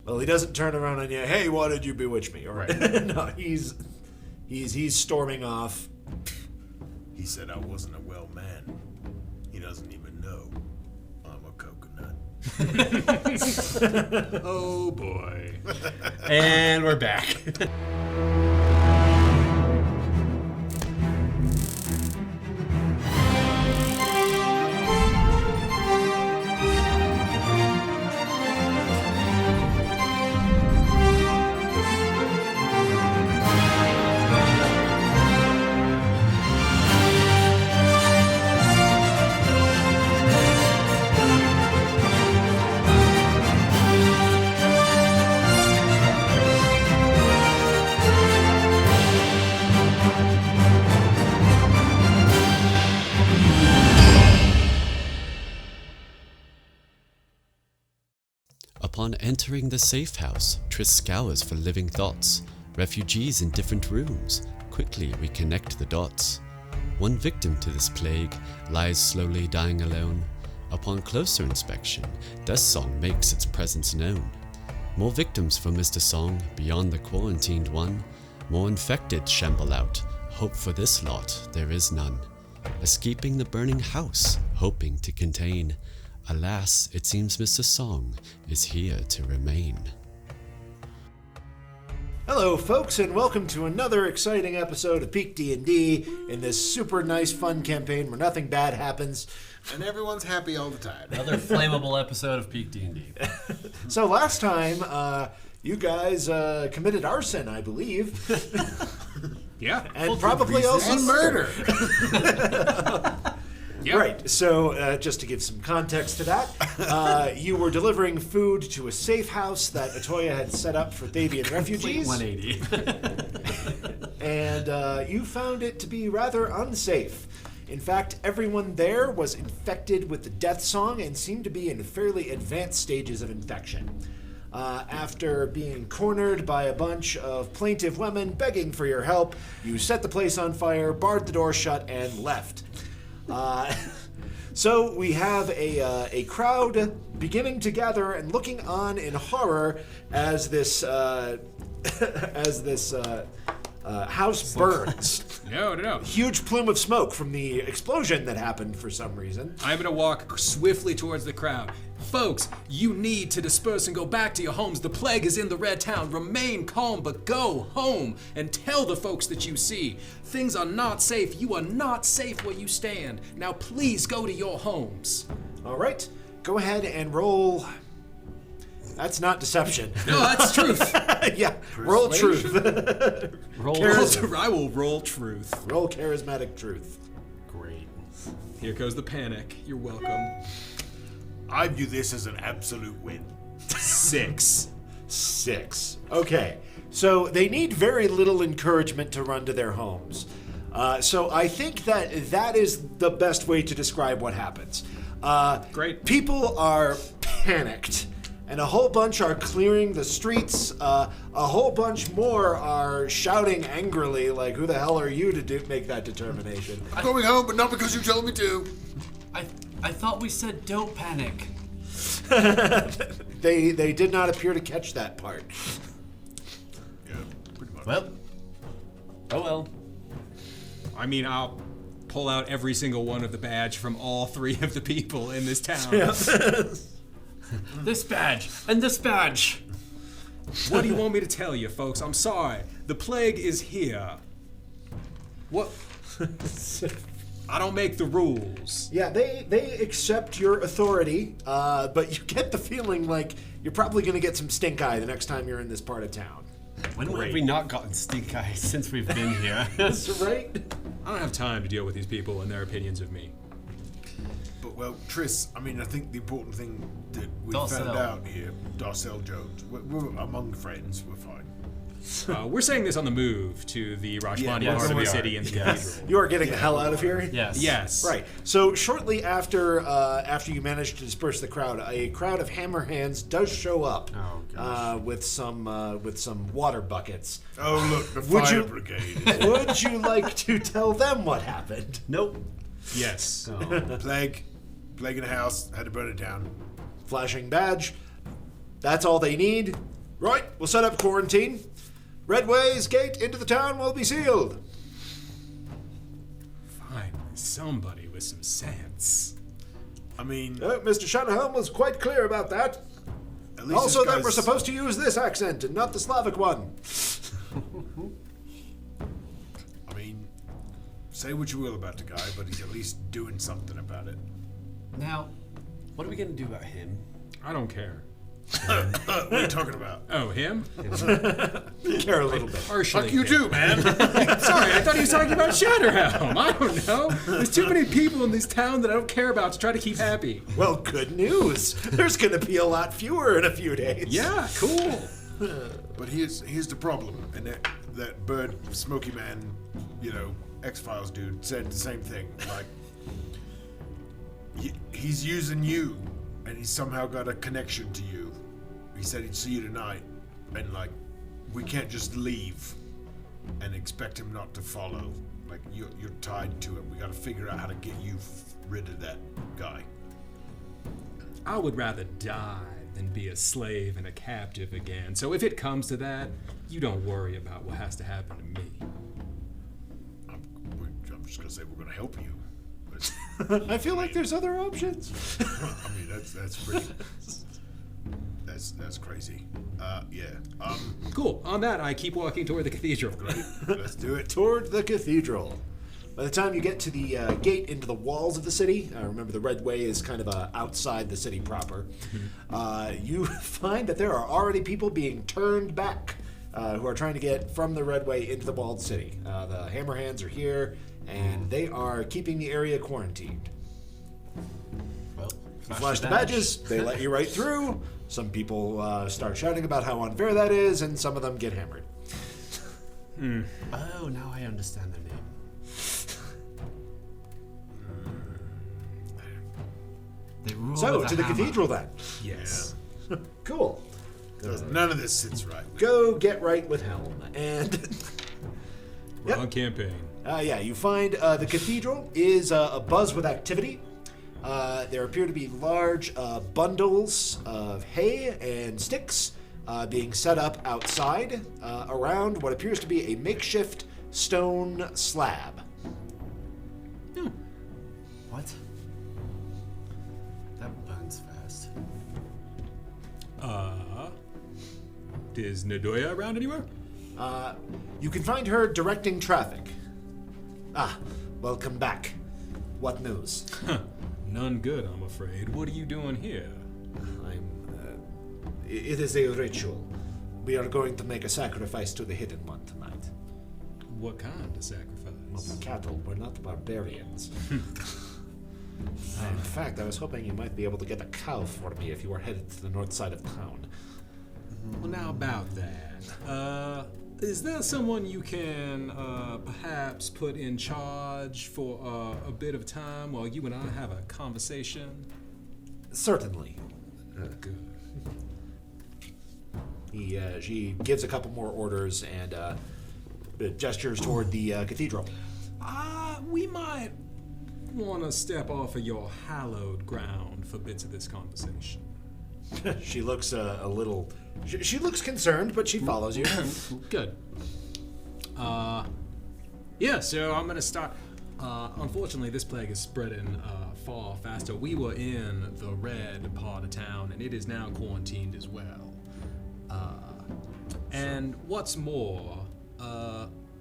Well, he doesn't turn around on you. Hey, why did you bewitch me? Or, Right. No, he's storming off. He said I wasn't a well man. He doesn't even know I'm a coconut. Oh boy. And we're back. Upon entering the safe house, Triss scours for living thoughts. Refugees in different rooms. Quickly we connect the dots. One victim to this plague lies slowly dying alone. Upon closer inspection, Death Song makes its presence known. More victims for Mr. Song, beyond the quarantined one. More infected shamble out. Hope for this lot, there is none. Escaping the burning house, hoping to contain. Alas, it seems Mr. Song is here to remain. Hello, folks, and welcome to another exciting episode of PeakD&D in this super nice, fun campaign where nothing bad happens. And everyone's happy all the time. Another flammable episode of PeakD&D. So last time, you guys committed arson, I believe. Yeah. And probably also And murder. Yep. Right, so just to give some context to that, you were delivering food to a safe house that Atoya had set up for Thavian refugees. 180. And you found it to be rather unsafe. In fact, everyone there was infected with the Death Song and seemed to be in fairly advanced stages of infection. After being cornered by a bunch of plaintive women begging for your help, you set the place on fire, barred the door shut, and left. So we have a crowd beginning to gather and looking on in horror as this house burns. No. Huge plume of smoke from the explosion that happened for some reason. I'm gonna walk swiftly towards the crowd. Folks, you need to disperse and go back to your homes. The plague is in the Red Town. Remain calm, but go home and tell the folks that you see. Things are not safe. You are not safe where you stand. Now please go to your homes. All right, go ahead and roll. That's not deception. No, that's truth. Yeah, roll truth. I will roll truth. Roll charismatic truth. Great. Here goes the panic. You're welcome. I view this as an absolute win. 6. 6. Okay, so they need very little encouragement to run to their homes. So I think that is the best way to describe what happens. Great. People are panicked, and a whole bunch are clearing the streets. A whole bunch more are shouting angrily, like, "Who the hell are you to make that determination?" I'm going home, but not because you told me to. I thought we said don't panic. They did not appear to catch that part. Yeah, pretty much. Well. Oh well. I mean, I'll pull out every single one of the badge from all 3 of the people in this town. This badge and this badge. What do you want me to tell you, folks? I'm sorry. The plague is here. What? I don't make the rules. Yeah, they accept your authority, but you get the feeling like you're probably going to get some stink eye the next time you're in this part of town. When have we not gotten stink eye since we've been here? That's right. I don't have time to deal with these people and their opinions of me. But, well, Triss, I mean, I think the important thing that we Darcel. found out here, Darcel Jones, we're among friends, we're fine. We're saying this on the move to the Rashmani yes, part of we the are. city and the Yes. cathedral. You are getting the hell out of here? Yes. Yes. Right. So shortly after you manage to disperse the crowd, a crowd of hammer hands does show up Oh, gosh. with some water buckets. Oh, look, the Would fire you- brigade. Would you like to tell them what happened? Nope. Yes. Plague in the house, had to burn it down. Flashing badge. That's all they need. Right, we'll set up quarantine. Redway's gate into the town will be sealed. Finally, somebody with some sense. I mean, Mr. Shanahan was quite clear about that. at least Also, this that we're guy's- supposed to use this accent and not the Slavic one. I mean, say what you will about the guy, but he's at least doing something about it. Now, what are we going to do about him? I don't care. What are you talking about? Oh, him? Care a little bit. Partially. Fuck you too, man. Sorry, I thought he was talking about Shatterhelm. I don't know. There's too many people in this town that I don't care about to try to keep happy. Well, good news. There's going to be a lot fewer in a few days. Yeah, cool. But here's the problem, and that bird Smoky Man, X-Files dude said the same thing. Like, he's using you, and he's somehow got a connection to you. He said he'd see you tonight, and like, we can't just leave and expect him not to follow. Like, you're tied to him. We got to figure out how to get you rid of that guy. I would rather die than be a slave and a captive again. So if it comes to that, you don't worry about what has to happen to me. I'm just gonna say we're gonna help you. But, I feel like there's other options. I mean, that's pretty. That's crazy. Yeah. Cool. On that, I keep walking toward the cathedral. Let's do it. Toward the cathedral. By the time you get to the gate into the walls of the city, remember the Red Way is kind of outside the city proper, you find that there are already people being turned back who are trying to get from the Red Way into the walled city. The Hammerhands are here, and they are keeping the area quarantined. Well, You flash the badges, they let you right through. Some people start shouting about how unfair that is, and some of them get hammered. Oh, now I understand their name. They rule So, with a to the hammer. cathedral then. Yes. Cool. None of this sits right. Go get right with Helm. And Wrong campaign. yeah, you find the cathedral is abuzz with activity. There appear to be large bundles of hay and sticks being set up outside around what appears to be a makeshift stone slab. What? That burns fast. Is Nadoya around anywhere? You can find her directing traffic. Ah, welcome back. What news? None good, I'm afraid. What are you doing here? It is a ritual. We are going to make a sacrifice to the Hidden One tonight. What kind of sacrifice? Cattle, we're not barbarians. In fact, I was hoping you might be able to get a cow for me if you were headed to the north side of town. Well, now about that. Is there someone you can perhaps put in charge for a bit of time while you and I have a conversation? Certainly. Good. She gives a couple more orders and gestures toward the cathedral. We might want to step off of your hallowed ground for bits of this conversation. She looks a little... She looks concerned, but she follows you. Good. Yeah, so I'm gonna start. Unfortunately, this plague is spreading far faster. We were in the red part of town, and it is now quarantined as well. And what's more,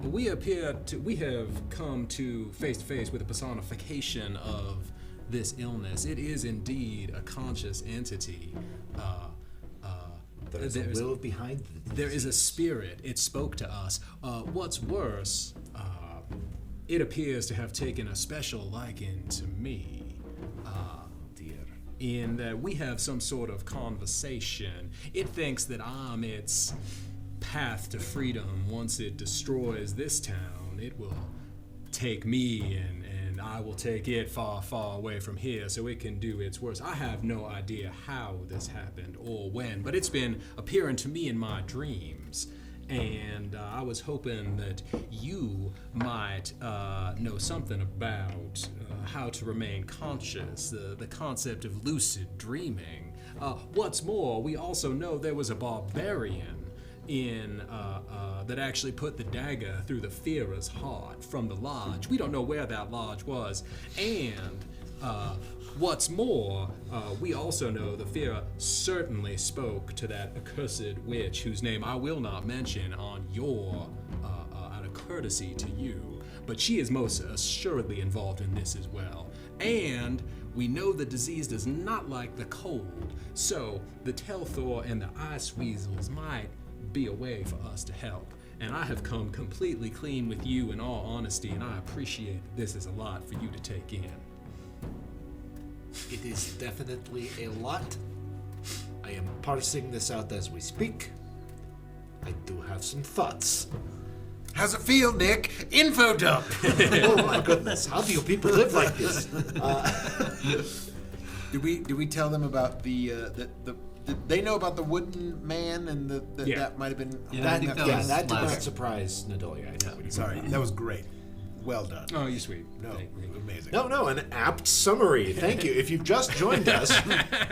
we have come to face with a personification of this illness. It is indeed a conscious entity. There's a will behind the There is a spirit. It spoke to us. What's worse, it appears to have taken a special liking to me. In that we have some sort of conversation. It thinks that I'm its path to freedom. Once it destroys this town, it will take me and I will take it far, far away from here so it can do its worst. I have no idea how this happened or when, but it's been appearing to me in my dreams. And I was hoping that you might know something about how to remain conscious, the concept of lucid dreaming. What's more, we also know there was a barbarian that actually put the dagger through the Fearer's heart from the lodge. We don't know where that lodge was. And what's more, we also know the Fearer certainly spoke to that accursed witch whose name I will not mention on out of courtesy to you. But she is most assuredly involved in this as well. And we know the disease does not like the cold, so the Telthor and the Ice Weasels might be a way for us to help. And I have come completely clean with you in all honesty, and I appreciate that this is a lot for you to take in. It is definitely a lot. I am parsing this out as we speak. I do have some thoughts. How's it feel, Nick? Info dump. Oh my goodness, how do you people live like this? Did we tell them about the they know about the wooden man and that might have been That holding did not flask? surprise Nadolia. I know what you Sorry, that was great. Well done. Oh, you're sweet. No, amazing. No, an apt summary. Thank you. If you've just joined us,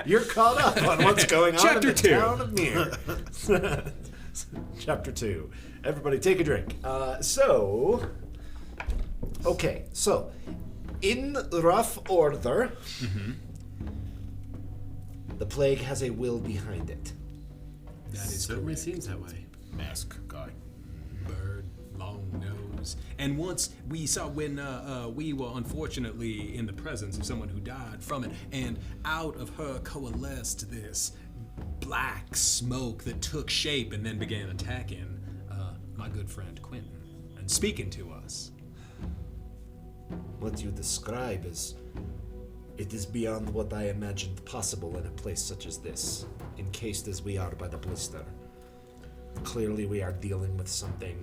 you're caught up on what's going on Chapter in the 2. town of Mir. Chapter 2. Everybody take a drink. So, in rough order, the plague has a will behind it. That is Certainly correct. seems that way. Mask guy. Bird, long nose. And once we saw when we were unfortunately in the presence of someone who died from it, and out of her coalesced this black smoke that took shape and then began attacking my good friend Quentin and speaking to us. What you describe it is beyond what I imagined possible in a place such as this, encased as we are by the blister. Clearly we are dealing with something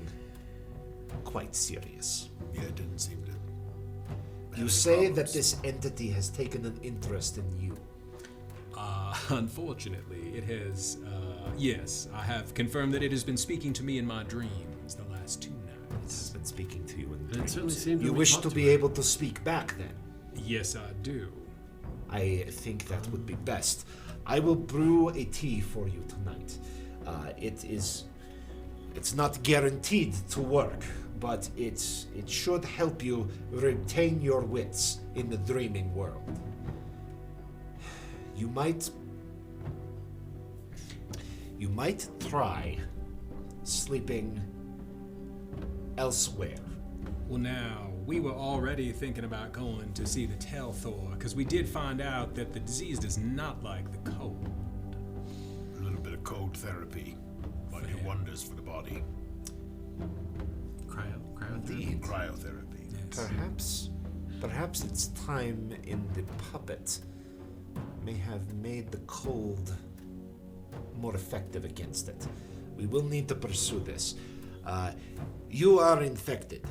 quite serious. Yeah, it didn't seem to. You say that this entity has taken an interest in you. Unfortunately, it has, yes, I have confirmed that it has been speaking to me in my dreams the last 2 It's nights. been speaking to you in It dreams. certainly seemed You when we wish talked to be her. able to speak back then. Yes, I do. I think that would be best. I will brew a tea for you tonight. It's not guaranteed to work, but it should help you retain your wits in the dreaming world. You might try sleeping elsewhere. Well, now, we were already thinking about going to see the Telthor, because we did find out that the disease does not like the cold. A little bit of cold therapy might do wonders for the body. Cryotherapy. Cryotherapy. Perhaps its time in the puppet may have made the cold more effective against it. We will need to pursue this. You are infected.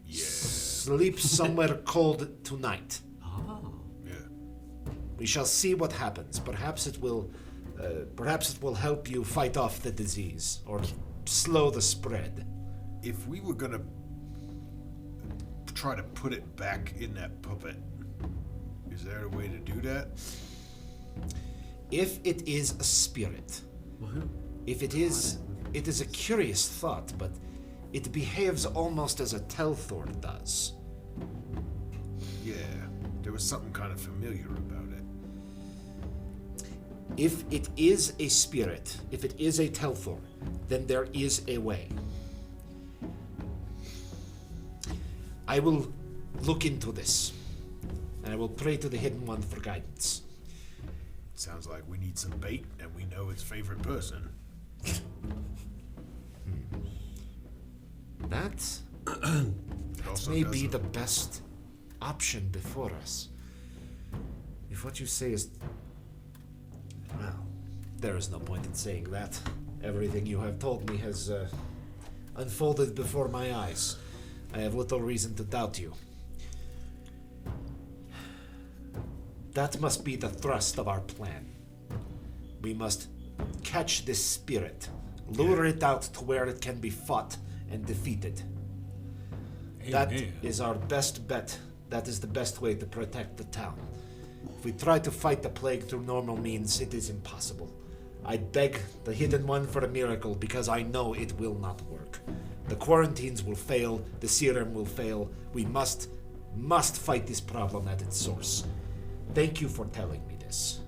Yeah. Sleep somewhere cold tonight. Oh. Yeah. We shall see what happens. Perhaps it will help you fight off the disease or slow the spread. If we were gonna try to put it back in that puppet, is there a way to do that? If it is a spirit, Well, if it is a curious thought, but it behaves almost as a Telthor does. Yeah. There was something kind of familiar about it. If it is a spirit, if it is a Telthor, then there is a way. I will look into this, and I will pray to the Hidden One for guidance. Sounds like we need some bait, and we know its favorite person. That It also may be the doesn't- best option before us. If what you say is... Well, there is no point in saying that. Everything you have told me has unfolded before my eyes. I have little reason to doubt you. That must be the thrust of our plan. We must catch this spirit, lure it out to where it can be fought and defeated. That Amen. is our best bet. That is the best way to protect the town. If we try to fight the plague through normal means, it is impossible. I beg the Hidden One for a miracle because I know it will not work. The quarantines will fail, the serum will fail. We must fight this problem at its source. Thank you for telling me this.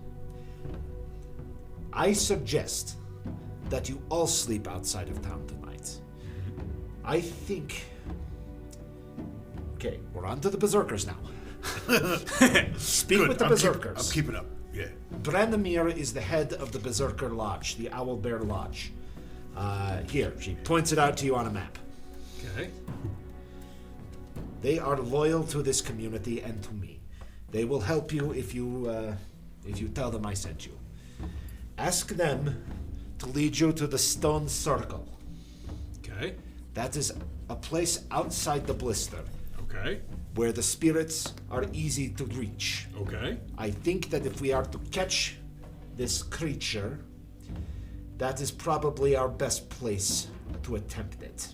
I suggest that you all sleep outside of town tonight. I think... Okay, we're on to the Berserkers now. Speak Good. with the Berserkers. I'm keeping up. Yeah. Branimir is the head of the Berserker Lodge, the Owlbear Lodge. Here, she points it out to you on a map. Okay. They are loyal to this community and to me. They will help you if you tell them I sent you. Ask them to lead you to the Stone Circle. Okay. That is a place outside the blister, Okay. where the spirits are easy to reach. Okay. I think that if we are to catch this creature, that is probably our best place to attempt it.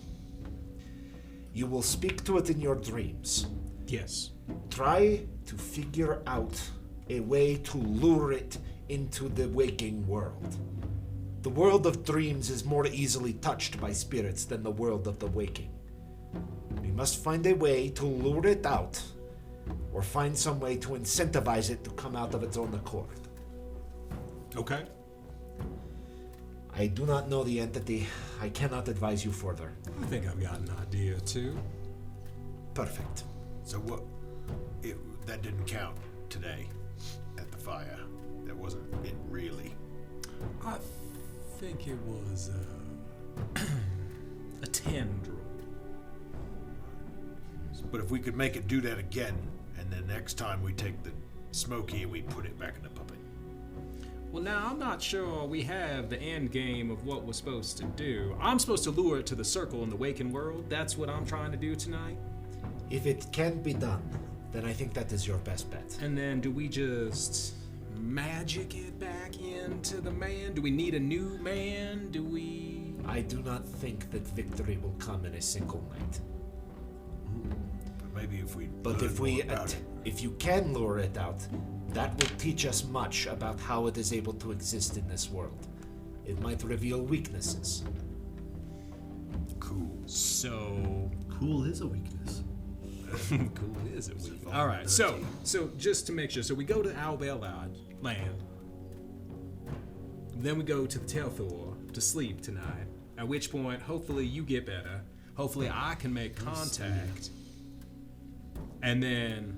You will speak to it in your dreams. Yes. Try to figure out a way to lure it into the waking world. The world of dreams is more easily touched by spirits than the world of the waking. We must find a way to lure it out, or find some way to incentivize it to come out of its own accord. Okay. I do not know the entity. I cannot advise you further. I think I've got an idea too. Perfect. So what? That didn't count today at the fire. That wasn't it really. I think it was a tendril. But if we could make it do that again, and then next time we take the Smoky and we put it back in the puppet. Well, now I'm not sure we have the end game of what we're supposed to do. I'm supposed to lure it to the circle in the waking world. That's what I'm trying to do tonight. If it can be done, then I think that is your best bet. And then do we just magic it back into the man? Do we need a new man? Do we... I do not think that victory will come in a single night. But maybe if we. But learn more about it. if you can lure it out, that will teach us much about how it is able to exist in this world. It might reveal weaknesses. Cool. So... Cool is a weakness. cool is it? All right, so just to make sure, so we go to Owlbear Land. Then we go to the Telthor to sleep tonight. At which point, hopefully you get better. Hopefully I can make contact. And then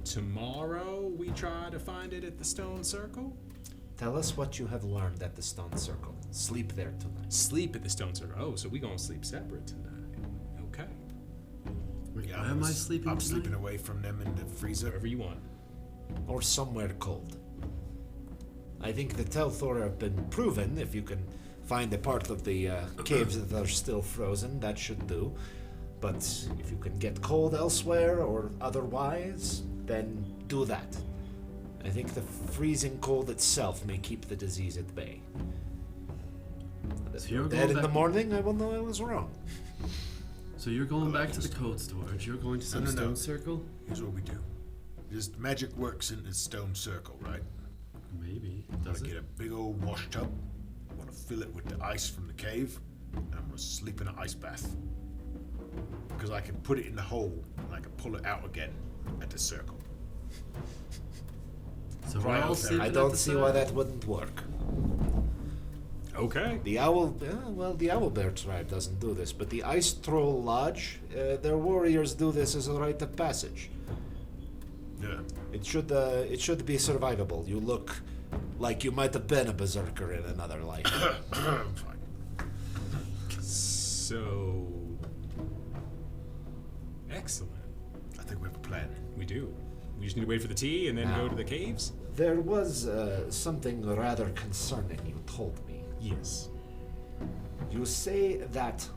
tomorrow we try to find it at the Stone Circle. Tell us what you have learned at the Stone Circle. Sleep there tonight. Sleep at the Stone Circle. Oh, so we gonna sleep separate tonight. Okay. Yeah, Why am I sleeping I'm tonight? sleeping away from them in the freezer. Wherever you want. Or somewhere cold. I think the Telthor have been proven. If you can find a part of the caves that are still frozen, that should do. But if you can get cold elsewhere or otherwise, then do that. I think the freezing cold itself may keep the disease at bay. But if you're you're going dead in the back- morning, I will know I was wrong. So you're going back to the code storage. You're going to some No. stone circle? Here's what we do. Just magic works in the stone circle, right? Maybe. I'm Does gonna get it? a big old wash tub. I'm gonna fill it with the ice from the cave, and I'm gonna sleep in an ice bath. Because I can put it in the hole and I can pull it out again at the circle. So we're all Cryotherapy. sleeping I at don't the see side? why that wouldn't work. Okay. The Owlbear tribe doesn't do this, but the Ice Troll Lodge, their warriors do this as a rite of passage. Yeah. It should be survivable. You look like you might have been a berserker in another life. Fine. So... Excellent. I think we have a plan. We do. We just need to wait for the tea and then go to the caves? There was something rather concerning you told me. Yes. You say that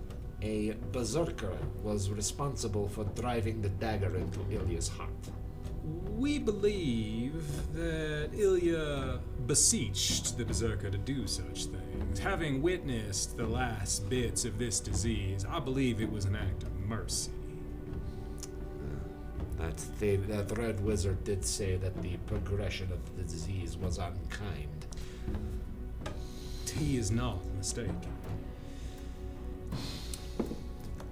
a berserker was responsible for driving the dagger into Ilya's heart. We believe that Ilya beseeched the Berserker to do such things. Having witnessed the last bits of this disease, I believe it was an act of mercy. That red wizard did say that the progression of the disease was unkind. He is not mistaken.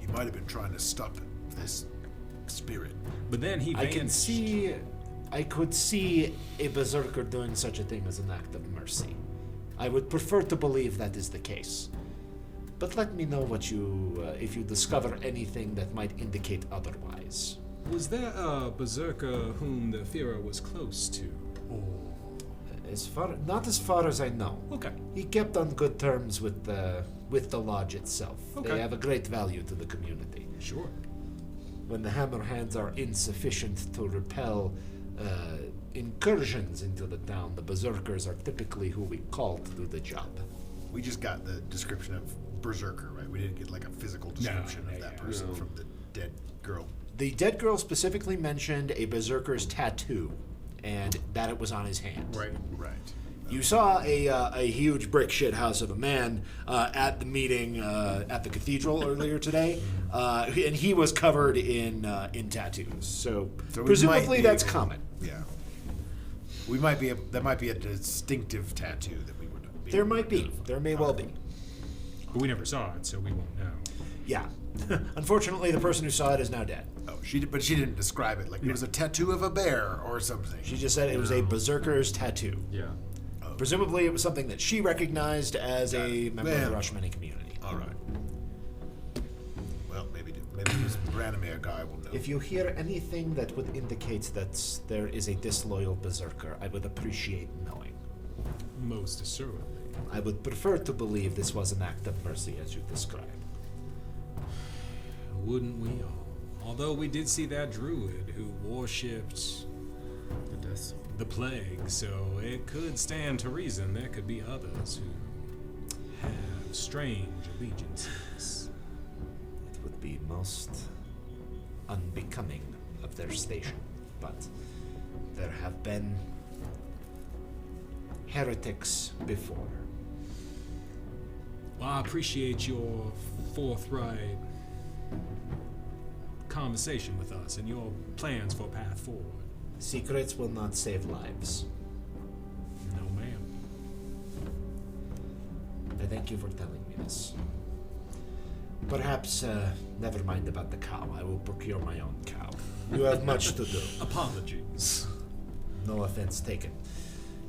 He might have been trying to stop this spirit. But then he vanished. I could see a berserker doing such a thing as an act of mercy. I would prefer to believe that is the case. But let me know what if you discover anything that might indicate otherwise. Was there a berserker whom the Führer was close to? Not as far as I know. Okay. He kept on good terms with the lodge itself. Okay. They have a great value to the community. Sure. When the hammerhands are insufficient to repel incursions into the town, the berserkers are typically who we call to do the job. We just got the description of berserker, right? We didn't get like a physical description of that person from the dead girl. The dead girl specifically mentioned a berserker's tattoo, and that it was on his hand. Right. You saw a huge brick shit house of a man at the meeting at the cathedral earlier today, and he was covered in tattoos. So we presumably might be that's able- common. Yeah. That might be a distinctive tattoo that we would be. There able to might be. identify. There may well be. But we never saw it, so we won't know. Yeah. Unfortunately, the person who saw it is now dead. Oh, but she didn't describe it like it was a tattoo of a bear or something. She just said it was a berserker's tattoo. Yeah. Presumably, it was something that she recognized as a member of the Well, Rushmany community. All right. Well, maybe this Branimir guy will know. If you hear anything that would indicate that there is a disloyal berserker, I would appreciate knowing. Most assuredly. I would prefer to believe this was an act of mercy as you describe. Wouldn't we all? Although we did see that druid who worshipped the plague, so it could stand to reason there could be others who have strange allegiances. It would be most unbecoming of their station, but there have been heretics before. Well, I appreciate your forthright conversation with us and your plans for a path forward. Secrets will not save lives. No, ma'am. I thank you for telling me this. Perhaps, never mind about the cow. I will procure my own cow. You have much to do. Apologies. No offense taken.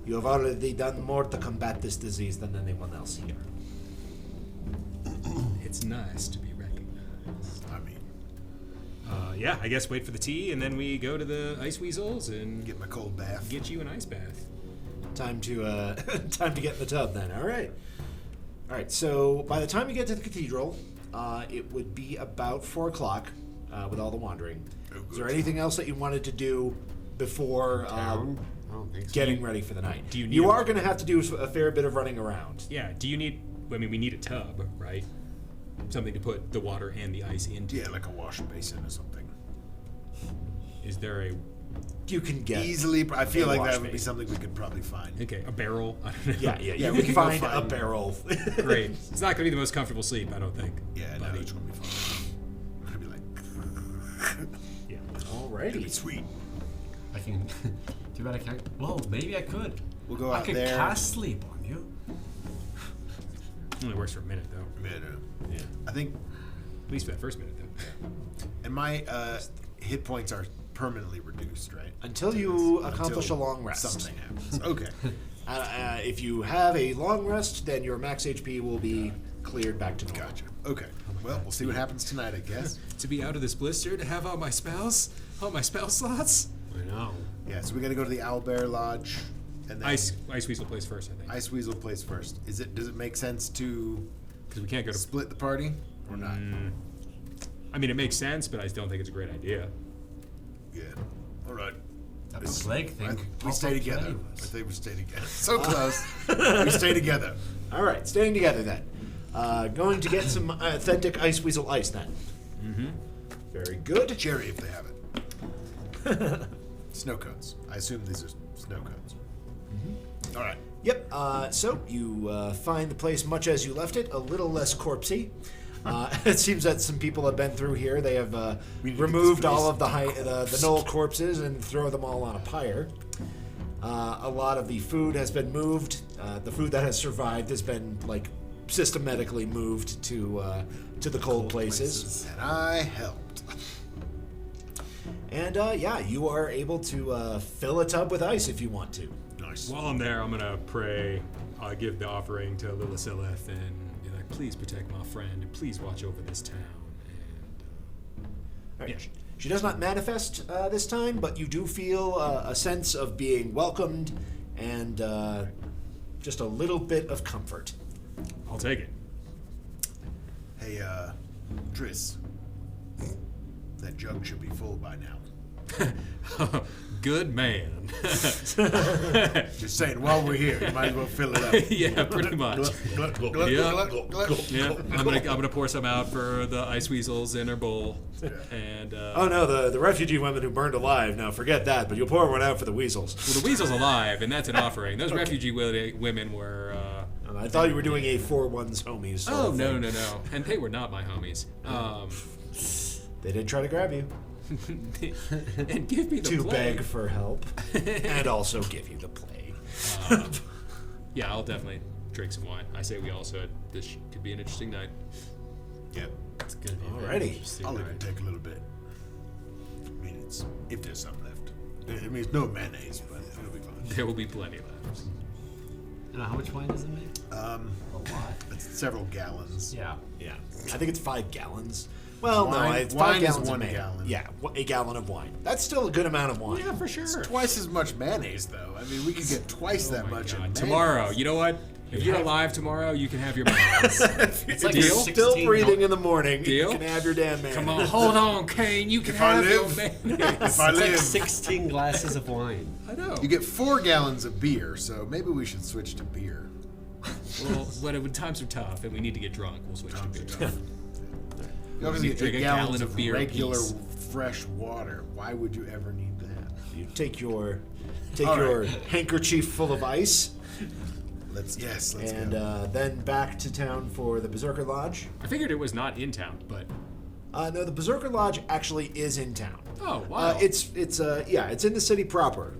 You have already done more to combat this disease than anyone else here. It's nice to be recognized. I mean, Yeah, I guess wait for the tea, and then we go to the ice weasels and get my cold bath. get you an ice bath. Time to get in the tub then. All right. So by the time you get to the cathedral, it would be about 4 o'clock with all the wandering. Is there anything else that you wanted to do before I don't think so. getting ready for the night? Do you need You a- are going to have to do a fair bit of running around. Yeah, do you need... I mean, we need a tub, right? Something to put the water and the ice into. Yeah, like a wash basin or something. Is there a... You can get Easily, I feel a like wash that would be basin. something we could probably find. Okay, a barrel? I don't know. Yeah. Yeah, You we can can go find a find- barrel. Great. It's not going to be the most comfortable sleep, I don't think. Yeah, no, buddy. it's gonna be fun. I'm gonna be like, Yeah. Alrighty. it's sweet. I can. Too bad I can't. Well, maybe I could. We'll go I out could there. cast sleep on you. Only works for a minute, though. Yeah. I think, At least for that first minute, though. and my hit points are permanently reduced, right? Until you Until accomplish a long rest. Something happens. Okay. If you have a long rest, then your max HP will be cleared back to normal. Gotcha. Okay. Well, we'll see what happens tonight, I guess. To be out of this blister, to have all my spells? All my spell slots? I know. Yeah, so we gotta go to the Owlbear Lodge, and then Ice Weasel plays first, I think. Ice Weasel plays first. Does it make sense to Because we can't go to... split the party or not? I mean, it makes sense, but I still don't think it's a great idea. Yeah. All right. That This- plague thing. We stay together. I think we stay together. So close. We stay together. All right, staying together then. Going to get some authentic Ice Weasel ice then. Mm-hmm. Very good. Cherry, if they have it. Snow cones. I assume these are snow cones. Mm-hmm. All right. Yep. So you find the place much as you left it, a little less corpsey. It seems that some people have been through here. They have We need to removed get this all of the Knoll corpses and throw them all on a pyre. A lot of the food has been moved. The food that has survived has been systematically moved to the cold places. And I helped. And you are able to fill a tub with ice if you want to. Nice. While I'm there, I'm gonna pray. I'll give the offering to Lilithilith and be like, please protect my friend and please watch over this town. And All right. She does not manifest this time, but you do feel a sense of being welcomed and just a little bit of comfort. I'll take it. Hey, Triss. That jug should be full by now. Good man. Just saying, while we're here, you might as well fill it up. Yeah, pretty much. Gluck, gluck, gluck, Yeah. gluck, gluck, gluck. Yeah, I'm gonna pour some out for the ice weasels in her bowl. And Oh no, the refugee women who burned alive. Now forget that, but you'll pour one out for the weasels. well, the weasel's alive, and that's an offering. Those refugee women were. I thought you were doing a 4-1's homies. sort Oh of no, thing. no, no, and they were not my homies. They did try to grab you And give me the to plague. beg for help, and also give you the plague. Yeah, I'll definitely drink some wine. I say we all said this could be an interesting night. Yep. It's gonna be a very Alrighty. interesting I'll night. even take a little bit. I mean, if there's some left. I mean, it's no mayonnaise, but it'll be fine. There will be plenty left. And how much wine does it make? A lot. It's several gallons. Yeah. Yeah, I think it's 5 gallons. Well, Wine- no, it's wine 5 is gallons of 1 mayonnaise. gallon. Yeah, a gallon of wine. That's still a good amount of wine. Yeah, for sure. Twice as much mayonnaise, though. I mean, we could get twice that Oh my much in God. mayonnaise. Tomorrow, you know what? If you're alive tomorrow, you can have your mayonnaise. It's like Deal? a Still 16 breathing in the morning. Deal? You can have your damn man. Come on, hold on, Qain. You can If I have your live- mayonnaise. If I It's like live, 16 glasses of wine. I know. you get 4 gallons of beer, so maybe we should switch to beer. Well, when times are tough and we need to get drunk, we'll switch to beer. You're need going to to drink get a gallons gallon of of beer regular apiece. fresh water. Why would you ever need that? You take your All your right. handkerchief full of ice, Let's and go. then back to town for the Berserker Lodge. I figured it was not in town, but No, the Berserker Lodge actually is in town. oh wow. It's in the city proper.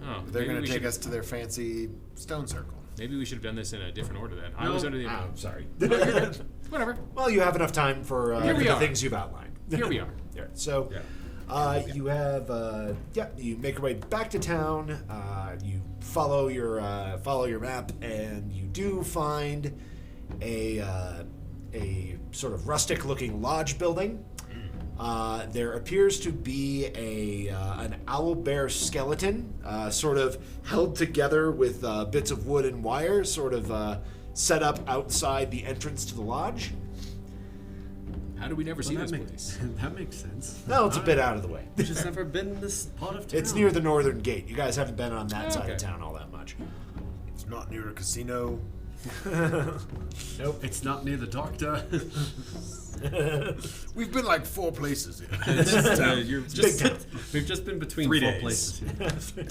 Oh, They're maybe going we to take should- us to their fancy stone circle. Maybe we should have done this in a different order then. I was under the I'm sorry. whatever. Well, you have enough time for Here we the are. things you've outlined. Here we are. Yeah. So, you have you make your way back to town. You follow your map, and you do find a sort of rustic-looking lodge building. There appears to be an owl bear skeleton, sort of held together with bits of wood and wire, sort of set up outside the entrance to the lodge. How do we never see Well, this that, place? that makes sense. No, it's a bit out of the way. I've just never been in this part of town. It's near the northern gate. You guys haven't been on that side Okay. of town all that much. It's not near a casino. Nope. It's not near the doctor. We've been like 4 places here. You're Big just, town. we've just been between 3 4 days. places here.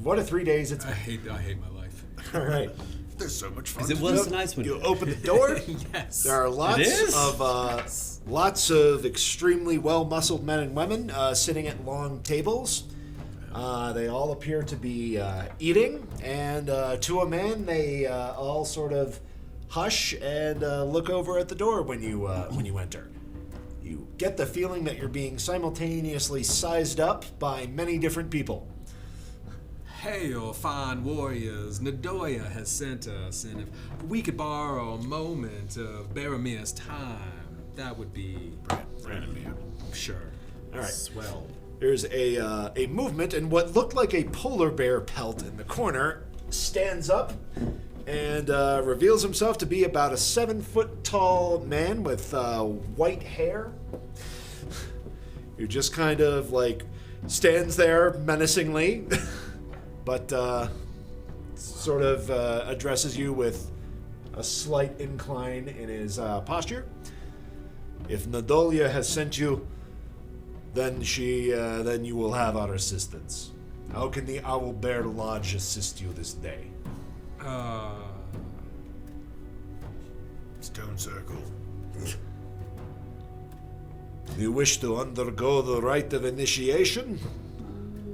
What a 3 days it's I hate my life. been. All right. There's so much fun. It to was do. a nice one. You open the door. Yes. There are is? lots of extremely well-muscled men and women sitting at long tables. They all appear to be eating, and to a man, they all sort of hush and look over at the door when you enter. You get the feeling that you're being simultaneously sized up by many different people. Hail, fine warriors. Nadoya has sent us, and if we could borrow a moment of Baramir's time, that would be sure. All right. Swell. There's a movement, and what looked like a polar bear pelt in the corner stands up and reveals himself to be about a 7-foot-tall man with white hair, who just kind of stands there menacingly, but sort of addresses you with a slight incline in his posture. If Nadolia has sent you, then you will have our assistance. How can the Owl Bear Lodge assist you this day? Stone circle. You wish to undergo the rite of initiation?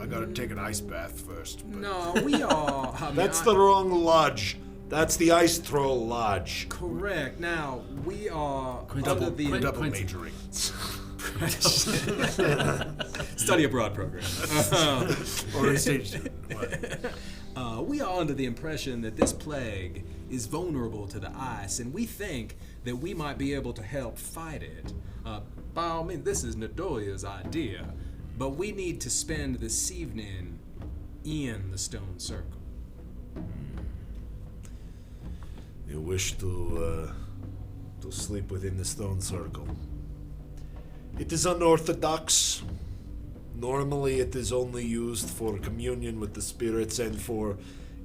I gotta take an ice bath first. But No, we are. I mean, That's the wrong lodge. That's the Ice Troll Lodge. correct. Now we are Quintuple- under the quin- double Quincy. majoring. study abroad program. Or a stage student. What? We are under the impression that this plague is vulnerable to the ice, and we think that we might be able to help fight it. By all means, this is Nadoya's idea, but we need to spend this evening in the stone circle. You wish to sleep within the stone circle. It is unorthodox. Normally it is only used for communion with the spirits and for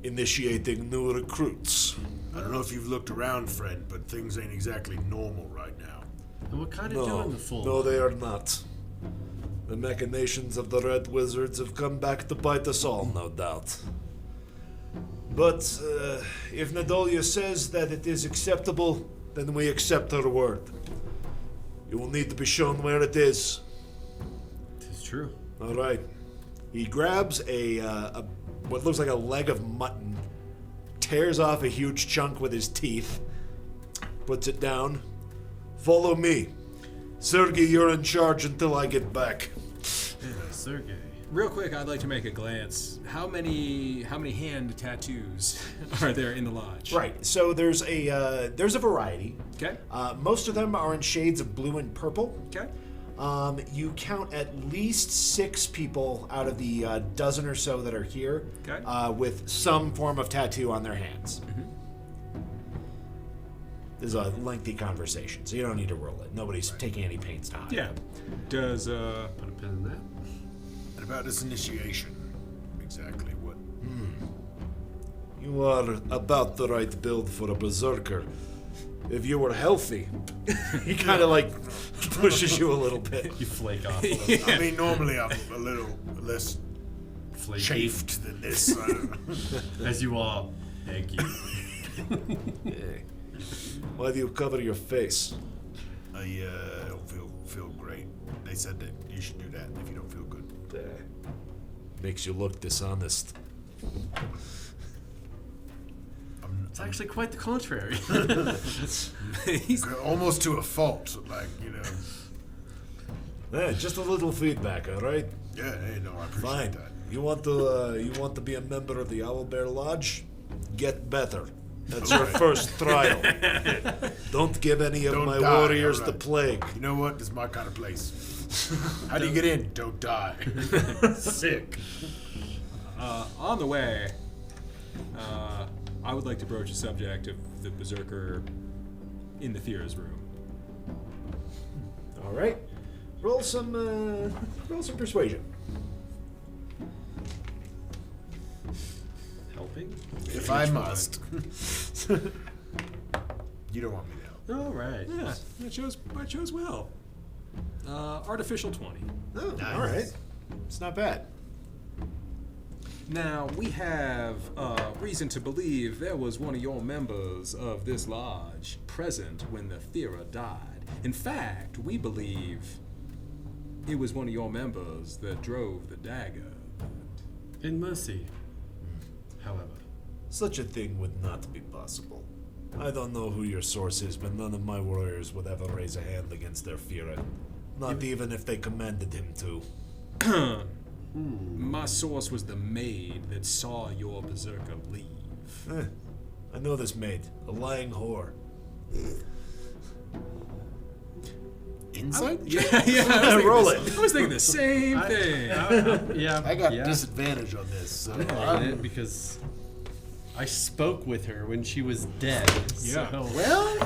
initiating new recruits. I don't know if you've looked around, friend, but things ain't exactly normal right now. And what kind of No, doing the full? no, they are not. The machinations of the Red Wizards have come back to bite us all, no doubt. But if Nadolia says that it is acceptable, then we accept her word. You will need to be shown where it is. It's true. All right. He grabs a what looks like a leg of mutton, tears off a huge chunk with his teeth, puts it down. Follow me. Sergei, you're in charge until I get back. Sergey. Real quick, I'd like to make a glance. How many hand tattoos are there in the lodge? Right. So there's a variety. Okay. Most of them are in shades of blue and purple. Okay. You count at least 6 people out of the dozen or so that are here Okay. with some form of tattoo on their hands. This is a lengthy conversation, so you don't need to roll it. Nobody's taking any pains to hide. Yeah. Does Put a pin in that. And about this initiation, exactly what? You are about the right build for a berserker. If you were healthy, he kind of like pushes you a little bit. You flake off. A little. I mean, normally I'm a little less Flaky. chafed than this. I don't know. As you are. Thank you. Why do you cover your face? I don't feel great. They said that you should do that if you don't feel good. Makes you look dishonest. It's actually quite the contrary. Almost to a fault, like, you know. Just a little feedback, all right? Yeah, hey, no, I appreciate Fine. that. You want to be a member of the Owlbear Lodge? Get better. That's your Okay. first trial. Don't give any of Don't my die, warriors all the right. plague. You know what? This is my kind of place. How do you get in? Don't die. Sick. on the way, I would like to broach the subject of the berserker in the Thera's room. All right. Roll some persuasion. Helping? If I must. You don't want me to help. All right. Yeah, I chose well. Artificial 20. Oh, Nice. all right. It's not bad. Now, we have reason to believe there was one of your members of this lodge present when the Thera died. In fact, we believe it was one of your members that drove the dagger. In mercy, however. Such a thing would not be possible. I don't know who your source is, but none of my warriors would ever raise a hand against their Führer. Not even if they commanded him to. My source was the maid that saw your berserker leave. I know this maid. A lying whore. Insight? Yeah, Roll it. I was thinking the same thing. Yeah. I got yeah. disadvantage on this. So On it because I spoke with her when she was dead. Yeah. So. well,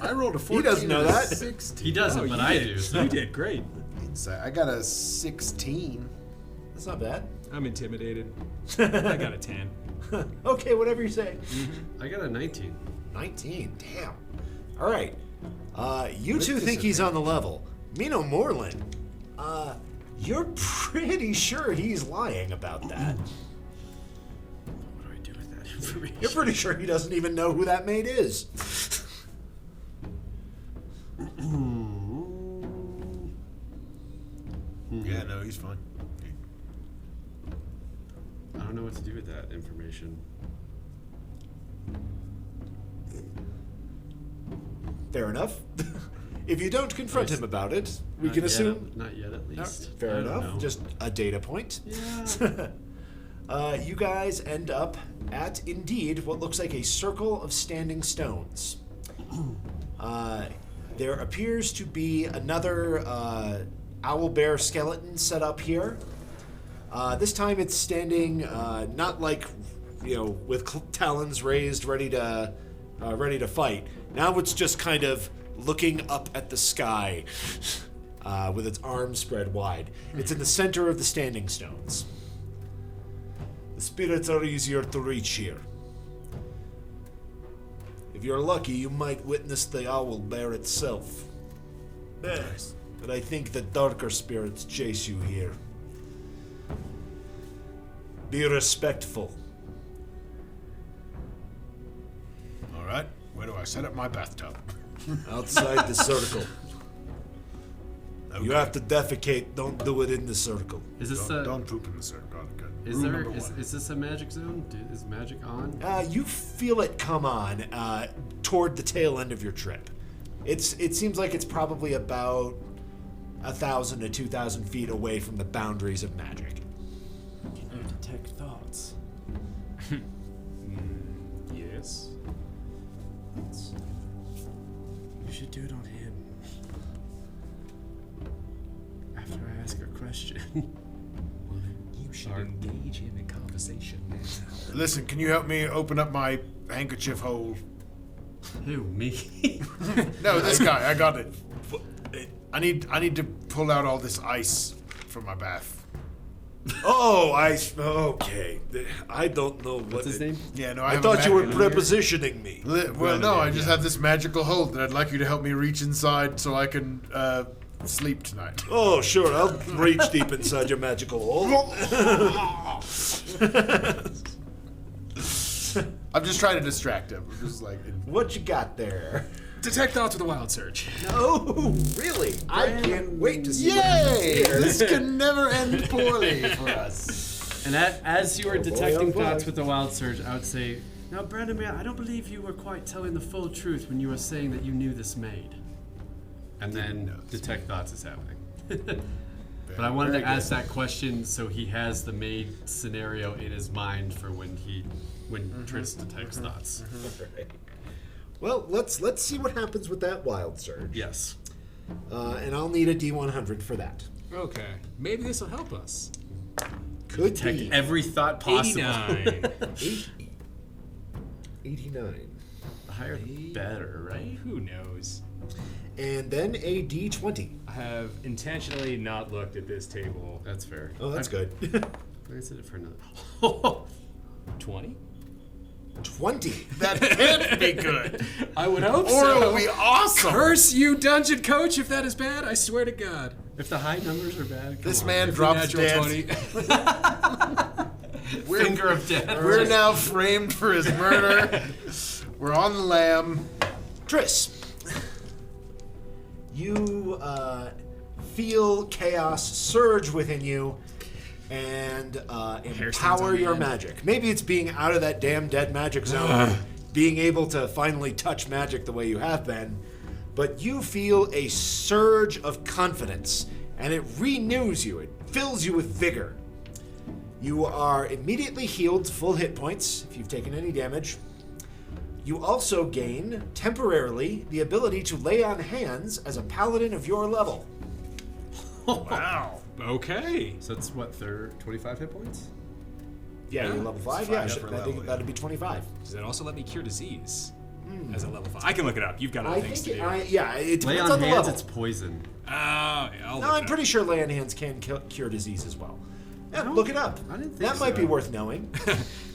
I rolled a 14. He doesn't know and a that. 16. He doesn't, Oh, but you I did. do. So. You did great. Insight. I got a 16. That's not bad. I'm intimidated. I got a 10. Okay, whatever you say. I got a 19. 19. Damn. All right. You two think he's on the level. Mino Moreland, you're pretty sure he's lying about that. What do I do with that information? You're pretty sure he doesn't even know who that maid is. Yeah, no, he's fine. I don't know what to do with that information. Fair enough. If you don't confront him about it, we can assume. Not yet, at least. Fair I don't enough. know. Just a data point. Yeah. You guys end up at, indeed, what looks like a circle of standing stones. There appears to be another owlbear skeleton set up here. This time it's standing not like, with talons raised, ready to fight. Now it's just kind of looking up at the sky with its arms spread wide. It's in the center of the standing stones. The spirits are easier to reach here. If you're lucky, you might witness the owlbear itself. Yes, but I think the darker spirits chase you here. Be respectful. All right, where do I set up my bathtub? Outside the circle. Okay. You have to defecate, don't do it in the circle. Is this Don't poop in the circle. Okay. is Rule there number is, one. is this a magic zone? Is magic on? You feel it come on toward the tail end of your trip. It seems like it's probably about 1,000 to 2,000 feet away from the boundaries of magic. Detect thoughts. Yes. You should do it on him. After I ask a question. You should engage him in conversation. Listen, can you help me open up my handkerchief hole? Who, me? No, this guy. I got it. I need to pull out all this ice from my bath. Oh, okay. I don't know what. What's his name? Yeah, no, I have thought a you were mag- prepositioning me. Well, no, I just have this magical hold that I'd like you to help me reach inside so I can sleep tonight. Oh, sure. I'll reach deep inside your magical hole. I'm just trying to distract him. I'm just like, What you got there? Detect thoughts with a wild surge. Oh, really? I can't wait to see what yay! happens here. This can never end poorly for us. And as you were detecting oh boy. thoughts with the wild surge, I would say, now, Brandon, I don't believe you were quite telling the full truth when you were saying that you knew this maid. And then detect thoughts is happening. But I wanted to ask that question so he has the maid scenario in his mind for when Triss detects thoughts. Right. Well, let's see what happens with that wild surge. Yes. And I'll need a D100 for that. Okay. Maybe this will help us. Could Detect be. every thought possible. 89. 89. The higher the better, right? Who knows? And then a D20. I have intentionally not looked at this table. That's fair. Oh, that's good. I said it for another. 20? 20. That can't be good. I would hope Or so. it'll be awesome. Curse you, dungeon coach, if that is bad. I swear to God. If the high numbers are bad, come This on. man drops Natural dead. 20. Finger of death. We're now framed for his murder. We're on the lam. Triss, you feel chaos surge within you and empower your magic. Maybe it's being out of that damn dead magic zone, being able to finally touch magic the way you have been, but you feel a surge of confidence, and it renews you. It fills you with vigor. You are immediately healed to full hit points if you've taken any damage. You also gain, temporarily, the ability to lay on hands as a paladin of your level. Wow. Okay. So it's what, 25 hit points? Yeah, you're level 5? Yeah, Five per I think level, that'd be 25. Does that also let me cure disease as a level 5? I can look it up. You've got other I things think, to do. it Lay depends on on the hands, level. it's poison. Oh, yeah, I'll No, look I'm it pretty up. sure lay on hands can cure disease as well. Yeah, look it up. I didn't think That might so. be worth knowing,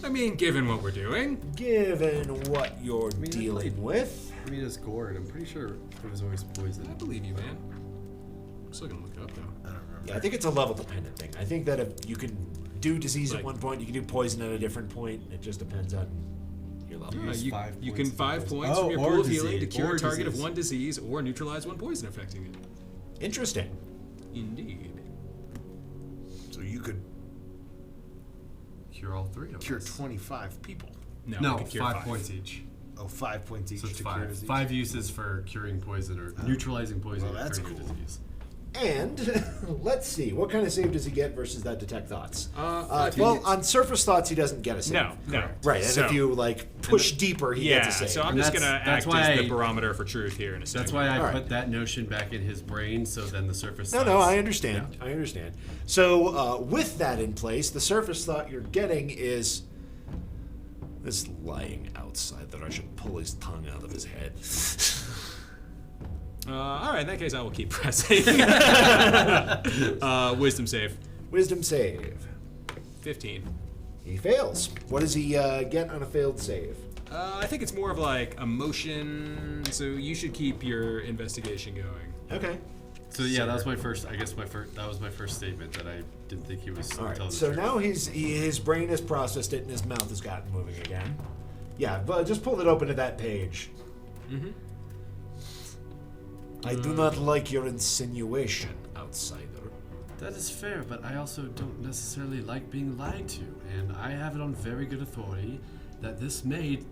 I mean, given what we're doing. given what you're I dealing played- with. I mean, it's gourd. I'm pretty sure it was always I poison. believe you, man. I'm still gonna look it up, though. Yeah, I think it's a level dependent thing. I think that if you can do disease at Like- one point, you can do poison at a different point. It just depends on your level. Use You, 5 you points can of 5 poison. points from your or pool of healing to disease, cure or a target of disease. 1 disease or neutralize 1 poison affecting it. Interesting. Indeed. So you could Cure all 3 of cure us. 25 people. No, No, we could cure 5 points each. Oh, 5 points each So it's to cure 5. disease. 5 uses for curing poison or neutralizing poison Well, or that's curing a cool. disease. And let's see, what kind of save does he get versus that detect thoughts? Two Well, hits. on surface thoughts, he doesn't get a save. No. Right, and So- if you like push deeper, he Yeah, gets a save. so I'm And just that's- gonna that's act why as the I- barometer for truth here in a second. That's why I All right. put that notion back in his brain, so then the surface. No, thoughts- I understand. Yeah. I understand. So, with that in place, the surface thought you're getting is this lying outside that I should pull his tongue out of his head. All right, in that case, I will keep pressing. Wisdom save. Wisdom save. 15. He fails. What does he get on a failed save? I think it's more of like emotion, so you should keep your investigation going. Okay. So yeah, that was my first. I guess that was my first statement that I didn't think he was. All right. telling the So truth. now his brain has processed it and his mouth has gotten moving again. Yeah, but just pull it open to that page. Mm-hmm. I do not like your insinuation, outsider. That is fair, but I also don't necessarily like being lied to, and I have it on very good authority that this maid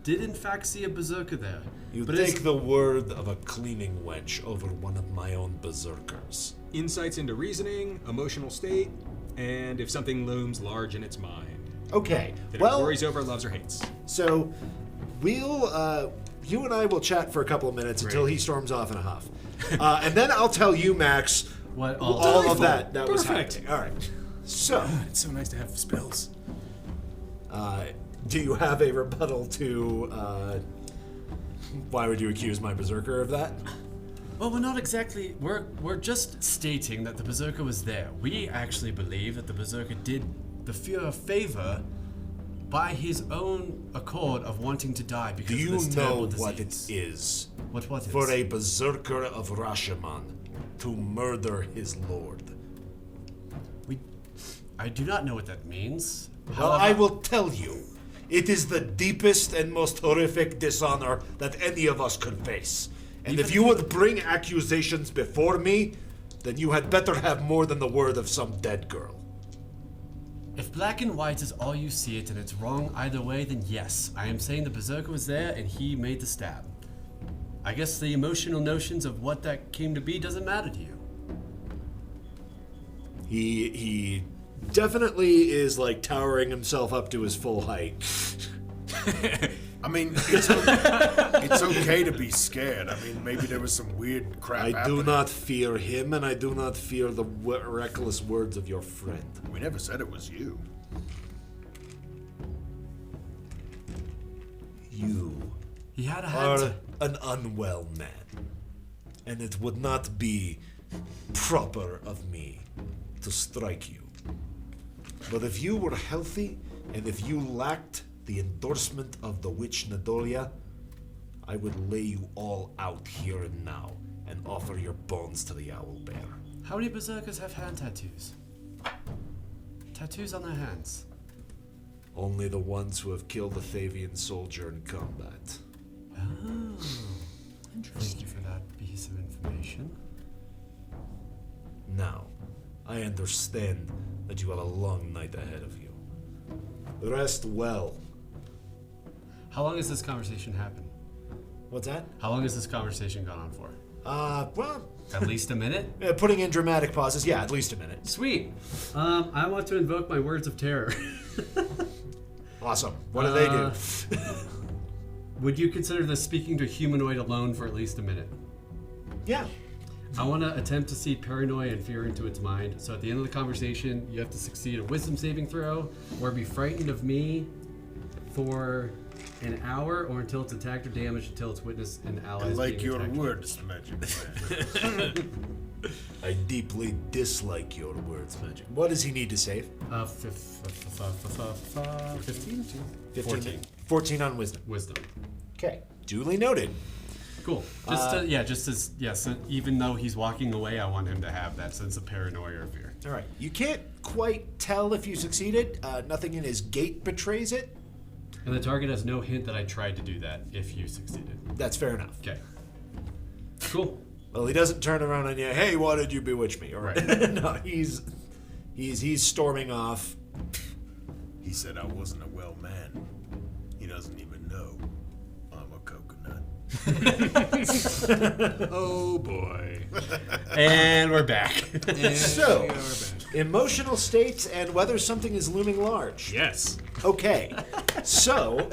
did in fact see a berserker there. You but take it's- the word of a cleaning wench over one of my own berserkers. Insights into reasoning, emotional state, and if something looms large in its mind. Okay. That it Well, worries over, loves, or hates. so we'll you and I will chat for a couple of minutes until he storms off in a huff, and then I'll tell you, Max, What all of that was Perfect. happening. All right. So, It's so nice to have spells. do you have a rebuttal to? Why would you accuse my berserker of that? Well, we're not exactly. We're just stating that the berserker was there. We actually believe that the berserker did the Führer a favor by his own accord of wanting to die because Do you of this terrible know what it disease. is What is? for a berserker of Rashomon to murder his lord? I do not know what that means. Well, I will tell you. It is the deepest and most horrific dishonor that any of us could face. And if you would bring accusations before me, then you had better have more than the word of some dead girl. If black and white is all you see it and it's wrong either way, then yes, I am saying the berserker was there and he made the stab. I guess the emotional notions of what that came to be doesn't matter to you. He definitely is like towering himself up to his full height. I mean, it's okay to be scared. I mean, maybe there was some weird crap I happening. do not fear him, and I do not fear the reckless words of your friend. We never said it was you. You He had a hand. are an unwell man, and it would not be proper of me to strike you. But if you were healthy, and if you lacked the endorsement of the witch Nadolia, I would lay you all out here and now and offer your bones to the owl bear. How many berserkers have hand tattoos? Tattoos on their hands. Only the ones who have killed a Thavian soldier in combat. Oh. Thank you for that piece of information. Now, I understand that you have a long night ahead of you. Rest well. How long has this conversation happened? What's that? How long has this conversation gone on for? Well, At least a minute? putting in dramatic pauses, yeah, at least a minute. Sweet. I want to invoke my words of terror. Awesome. What do they do? Would you consider this speaking to a humanoid alone for at least a minute? Yeah. I want to attempt to see paranoia and fear into its mind. So at the end of the conversation, you have to succeed a wisdom saving throw, or be frightened of me for an hour, or until it's attacked or damaged until it's witnessed an ally. I is like being your attacked. words, magic man. I deeply dislike your words, magic. What does he need to save? 15? 15. 14 on wisdom. Wisdom. Okay. Duly noted. Cool. So even though he's walking away, I want him to have that sense of paranoia or fear. All right. You can't quite tell if you succeeded. Nothing in his gait betrays it. And the target has no hint that I tried to do that if you succeeded. That's fair enough. Okay. Cool. Well, he doesn't turn around on you. Hey, why did you bewitch me? All right. No, he's storming off. He said I wasn't a well man. He doesn't even know I'm a coconut. Oh boy. And we're back. So, emotional states and whether something is looming large. Yes. Okay. So,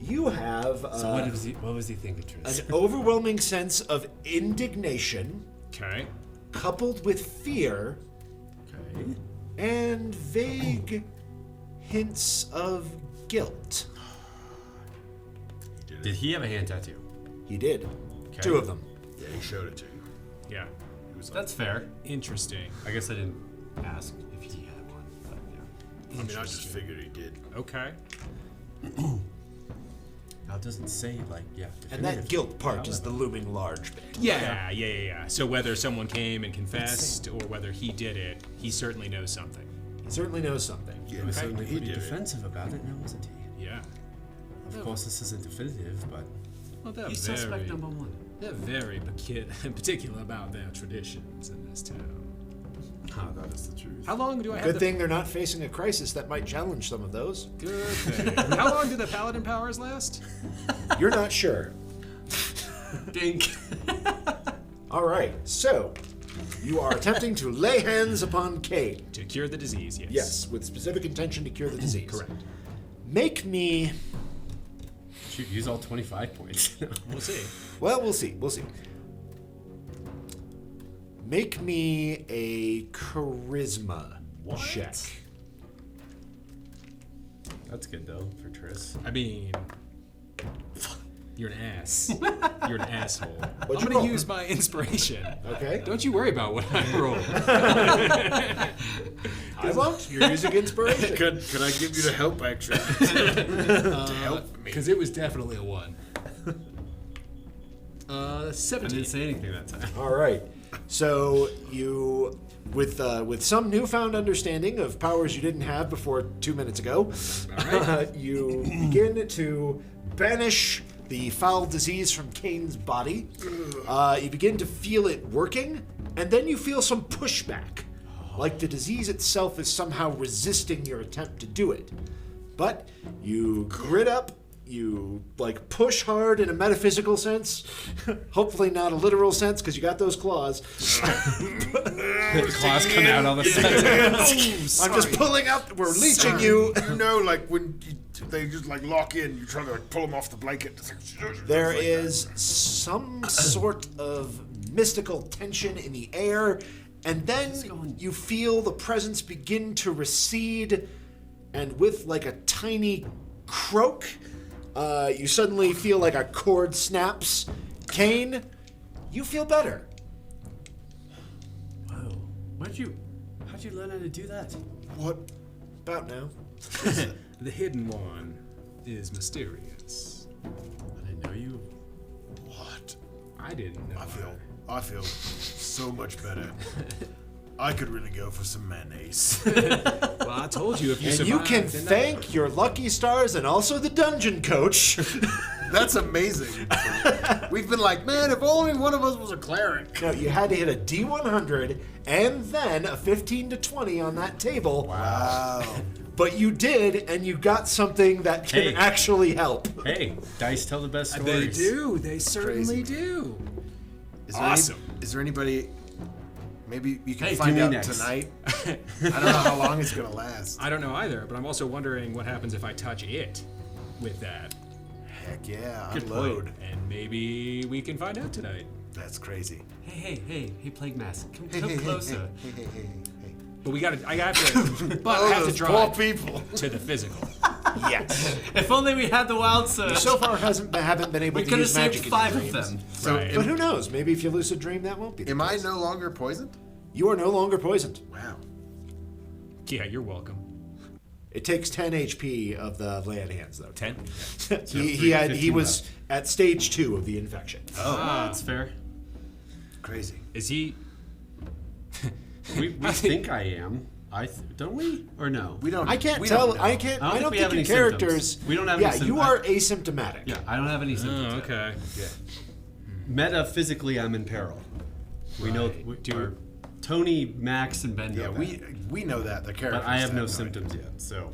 you have So what was he thinking, Triss? an overwhelming sense of indignation Okay. coupled with fear Okay. and vague hints of guilt. Did he have a hand tattoo? He did. Okay. 2 of them. Yeah, he showed it to you. Yeah. He was like, That's fair. Interesting. I guess I didn't ask if he had one, but yeah. I mean, I just figured he did. Okay. Now it doesn't say like And that guilt part is the looming large bit. Yeah. So whether someone came and confessed or whether he did it, he certainly knows something. He certainly knows something. Yeah, He was certainly he pretty did it. defensive about it, now wasn't he? Yeah. Of course, this isn't definitive, but Well, they're he's very, suspect number 1. they're very particular about their traditions in this town. Ah, that is the truth. How long do I have Good the thing they're not facing a crisis that might challenge some of those. Good thing. How long do the paladin powers last? You're not sure. Dink. All right, so you are attempting to lay hands upon Qain. To cure the disease, yes. Yes, with specific intention to cure the disease. Correct. Make me. Shoot, use all 25 points. We'll see. Well, we'll see. We'll see. Make me a charisma check. That's good though for Triss. I mean, you're an ass. You're an asshole. What'd I'm you gonna roll? use my inspiration. Okay. Don't you worry about what I roll. I won't. You're using inspiration. Could I give you the help action to help me? Because it was definitely a 1. I 17. didn't say anything that time. All right. So you, with some newfound understanding of powers you didn't have before 2 minutes ago, you begin to banish the foul disease from Qain's body. You begin to feel it working, and then you feel some pushback, like the disease itself is somehow resisting your attempt to do it. But you grit up. You push hard in a metaphysical sense, hopefully not a literal sense because you got those claws. Claws come out all the sudden. I'm just pulling out. We're leeching you. You know, like when they just lock in, you try to pull them off the blanket. There is some sort of mystical tension in the air, and then you feel the presence begin to recede, and with a tiny croak. You suddenly feel like a cord snaps. Qain, you feel better. Whoa. How'd you learn how to do that? What? About now. The hidden one is mysterious. I didn't know you. What? I didn't know. I feel so much better. I could really go for some mayonnaise. Well, I told you if you And survive. you can then thank your lucky stars and also the dungeon coach. That's amazing. We've been like, man, if only one of us was a cleric. No, you had to hit a D100 and then a 15 to 20 on that table. Wow. But you did, and you got something that can Hey. actually help. Hey, dice tell the best They stories. do. They certainly do. Is there Awesome. is there anybody? Maybe you can Hey, find do me out next. tonight. I don't know how long it's gonna last. I don't know either, but I'm also wondering what happens if I touch it with that. Heck yeah, Good unload. point. And maybe we can find out tonight. That's crazy. Hey, Plague Mask, come closer. Hey. But I have to, but I have to those draw poor it people. to the physical. Yes. If only we had the wild surge. So far, haven't been able we to could have use saved magic in 5 your of dreams. them. So, Right. But who knows? Maybe if you lucid dream, that won't be the am I case. no longer poisoned? You are no longer poisoned. Wow. Yeah, you're welcome. It takes 10 HP of the land hands, though. 10? He was at stage 2 of the infection. That's fair. Crazy. Is he? We think I am. Don't we? Or no? We don't. I can't we tell. don't know. I can't. I don't I don't think we think have your any characters. symptoms. We don't have Yeah, any you are asymptomatic. Yeah, I don't have any symptoms. Oh, yet. okay. Yeah. Metaphysically, I'm in peril. We know. Tony, Max, and Ben know Yeah, that. we know that the characters. But I have no idea. symptoms yet. So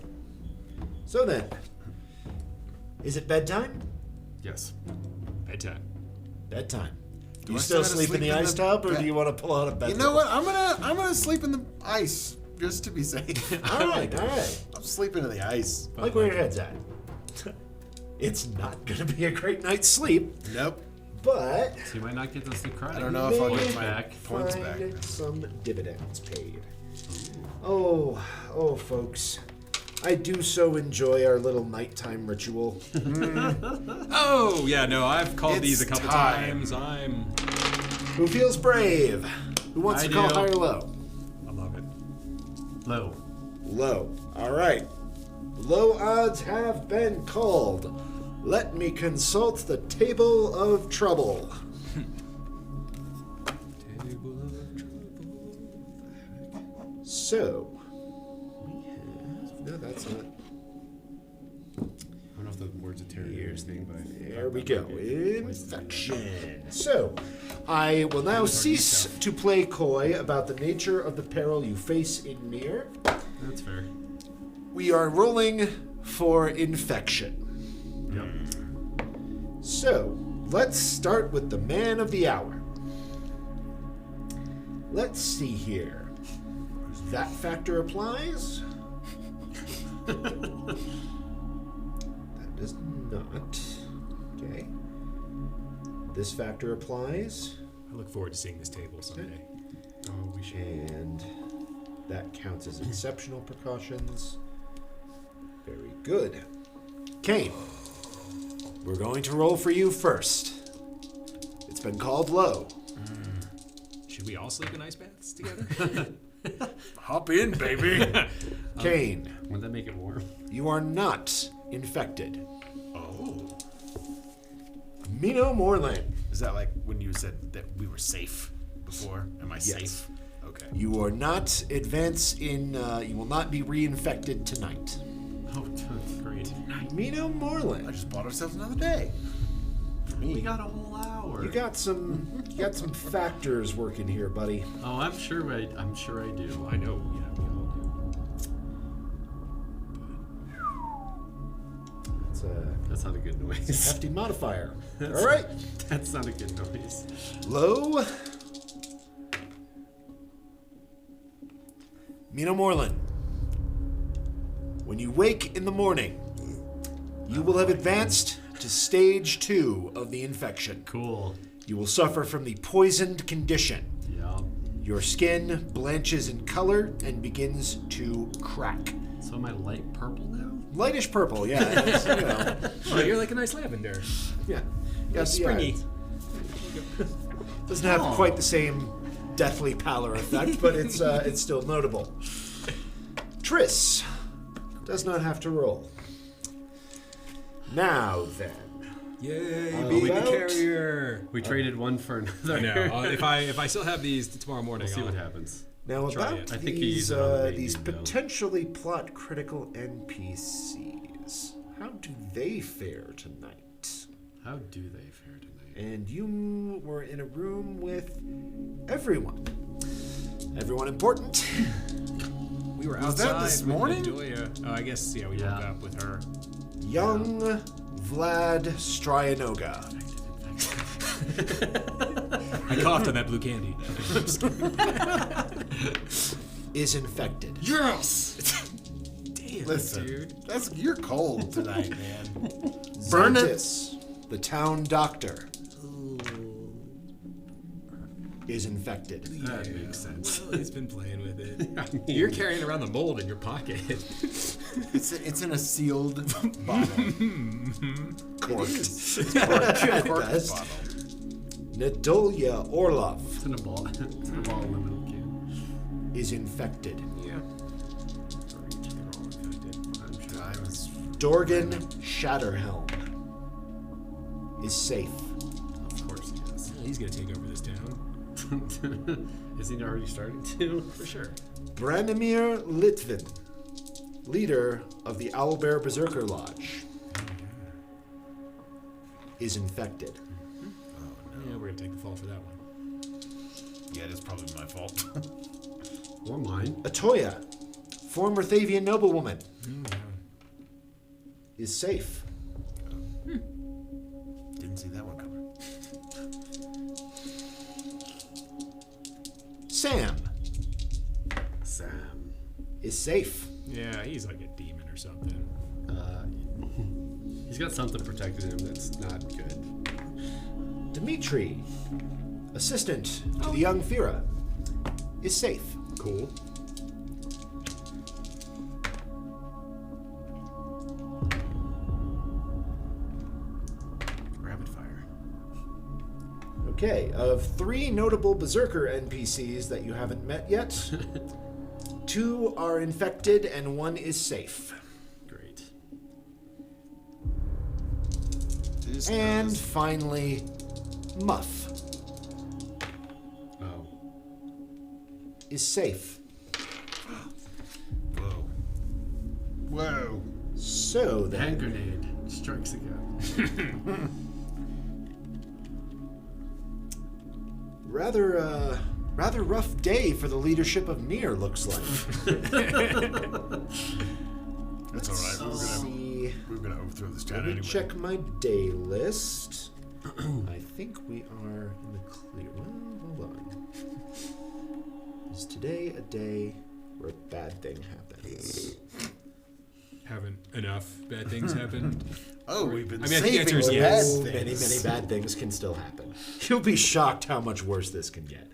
So then, is it bedtime? yes. Bedtime. Bedtime. Do you I still still gotta sleep in the sleep in ice the tub, or bed? do you want to pull out a bed? You know what? I'm gonna sleep in the ice just to be safe. All right, all right. I'm sleeping in the ice. I like where your head's at. It's not going to be a great night's sleep, Nope. but So you might not get those to cry. I don't know if I'll Maybe get my back. points back. find some dividends paid. Oh, folks. I do so enjoy our little nighttime ritual. Oh, yeah, no, I've called these a It's couple time. times. Who feels brave? Who wants I to call do. high or low? I love it. Low. Low. All right. Low odds have been called. Let me consult the table of trouble. So, we have... No, that's not... I don't know if the words of terror is thing, but There we go. Infection. So, I will now cease to play coy about the nature of the peril you face in Mir. That's fair. We are rolling for infection. Yep. So, let's start with the man of the hour. Let's see here. That factor applies. That does not. Okay. This factor applies. I look forward to seeing this table someday. Oh, we should. And that counts as exceptional precautions. Very good. Qain, we're going to roll for you first. It's been called low. Should we all sleep in ice baths together? Hop in, baby. Qain, Wouldn't that make it warm? you are not infected. Oh. Mino Moreland, Is that like when you said that we were safe before? Am I safe? Okay. you are not advanced in, you will not be reinfected tonight. Oh, great. Mino I Moreland, just bought ourselves another day. For me. We got a whole hour. you got some factors working here, buddy. Oh, I'm sure I do. I know, yeah, we all do. That's not a good noise. Hefty modifier. All right. That's not a good noise. Low. Mino Moreland. When you wake in the morning, you will have advanced to stage 2 of the infection. Cool. You will suffer from the poisoned condition. Yeah. Your skin blanches in color and begins to crack. So am I light purple now? Lightish purple, yeah. It's, you know, Oh, you're like a nice lavender. yeah. Yeah, springy. Doesn't have quite the same deathly pallor effect, but it's still notable. Triss does not have to roll. Now then, Yay, How baby about- carrier. We traded one for another. I know. If I still have these tomorrow morning, We'll see I'll what happens. now Try about it. I think he these used it on the main these dude, though. potentially plot critical NPCs. How do they fare tonight? How do they fare tonight? And you were in a room with everyone. Everyone important. We were Was that outside this with morning? Bedoya. Oh, I guess, yeah, we Yeah. woke up with her. Young Vlad Stryanoga. I coughed on that blue candy. Is infected. Yes. Damn, Listen, dude. you're cold tonight, man. Burn Xantis, the town doctor, is infected. That makes sense. Well, he's been playing with it. I mean, You're carrying around the mold in your pocket. It's in a sealed bottle. Corked. It's Corked at corked best. bottle. Nadolia Orlov It's in a ball. It's in a ball aluminum can. is infected. Yeah. Times. Dorgan Shatterhelm is safe. Of course he is. He's gonna take over this town. Is he already starting to? For sure. Branimir Litvin, leader of the Owlbear Berserker Lodge, is infected. Yeah, we're gonna take the fall for that one. Yeah, that's probably my fault. Or mine. Atoya, former Thavian noblewoman, is safe. Didn't see that one coming. Sam Sam. is safe. Yeah, he's like a demon or something. He's got something protecting him that's not good. Dimitri, assistant to the young Fira, is safe. Cool. Rapid fire. Okay, of 3 notable Berserker NPCs that you haven't met yet, 2 are infected and 1 is safe. Great. And finally, Muff Oh. is safe. Whoa. Whoa. So Hand then, grenade strikes again. rather rough day for the leadership of Nier, looks like. That's all right. Let's see. We're gonna overthrow this town Let me anyway. check my day list. I think we are in the clear. Well, hold on. Is today a day where a bad thing happens? Haven't enough bad things happened. Oh, we've been I mean, I think the saving answer is the yes. bad Many, things. many bad things can still happen. You'll be shocked how much worse this can get.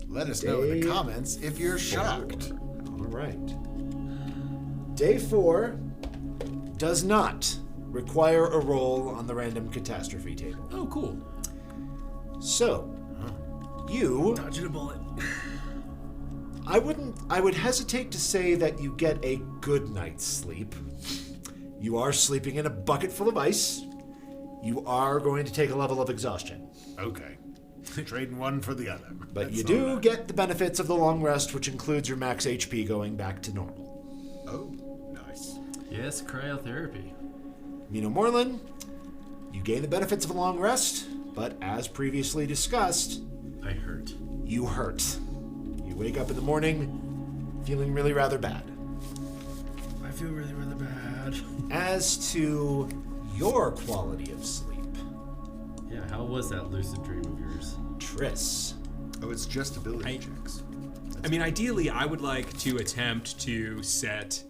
Let us know in the Day comments if you're shocked. All right. Day 4 does not require a roll on the random catastrophe table. Oh, cool. So, you, Dodging a bullet. I would hesitate to say that you get a good night's sleep. You are sleeping in a bucket full of ice. You are going to take a level of exhaustion. Okay. Trading one for the other. But That's you all do right. get the benefits of the long rest, which includes your max HP going back to normal. Oh, nice. Yes, cryotherapy. Mino Morlin, you gain the benefits of a long rest, but as previously discussed, I hurt. you hurt. You wake up in the morning feeling really rather bad. I feel really, really bad. As to your quality of sleep, Yeah, how was that lucid dream of yours? Triss, Oh, it's just ability I- checks. I mean, ideally, I would like to attempt to set